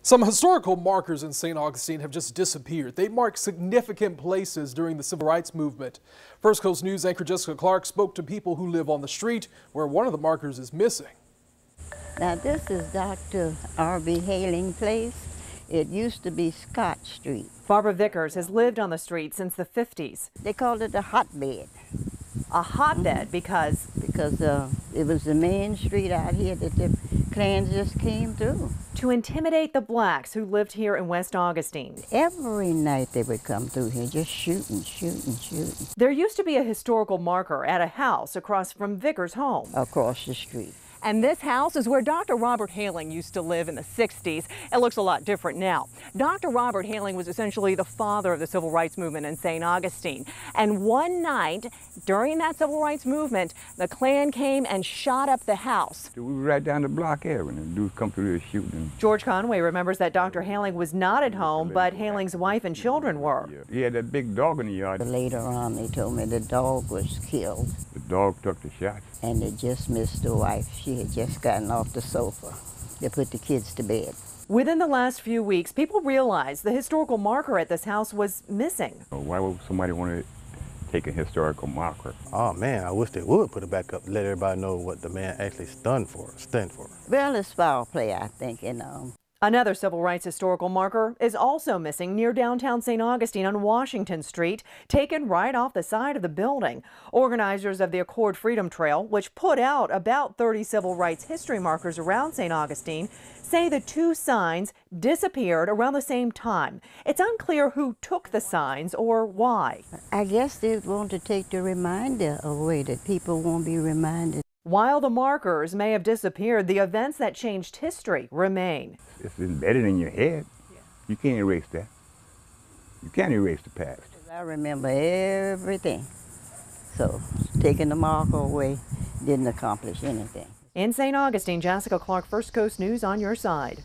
Some historical markers in St. Augustine have just disappeared. They mark significant places during the Civil Rights Movement. First Coast News anchor Jessica Clark spoke to people who live on the street where one of the markers is missing. Now this is Dr. R.B. Haling Place. It used to be Scott Street. Barbara Vickers has lived on the street since the 50s. They called it a hotbed. A hotbed because it was the main street out here that the Klans just came through. To intimidate the blacks who lived here in West Augustine. Every night they would come through here just shooting. There used to be a historical marker at a house across from Vickers' home. Across the street. And this house is where Dr. Robert Haling used to live in the 60s. It looks a lot different now. Dr. Robert Haling was essentially the father of the Civil Rights Movement in St. Augustine. And one night during that Civil Rights Movement, the Klan came and shot up the house. We were right down the block area when the dudes come through there shooting. George Conway remembers that Dr. Haling was not at home, but Haling's wife and children were. He had that big dog in the yard. Later on, they told me the dog was killed. The dog took the shots. And they just missed the wife. She had just gotten off the sofa. They put the kids to bed. Within the last few weeks, people realized the historical marker at this house was missing. Why would somebody want to take a historical marker? Oh man, I wish they would put it back up, let everybody know what the man actually stood for. Well, it's foul play, I think, Another civil rights historical marker is also missing near downtown St. Augustine on Washington Street, taken right off the side of the building. Organizers of the Accord Freedom Trail, which put out about 30 civil rights history markers around St. Augustine, say the two signs disappeared around the same time. It's unclear who took the signs or why. I guess they want to take the reminder away, that people won't be reminded. While the markers may have disappeared, the events that changed history remain. It's embedded in your head. You can't erase that. You can't erase the past. I remember everything. So taking the marker away didn't accomplish anything. In St. Augustine, Jessica Clark, First Coast News on your side.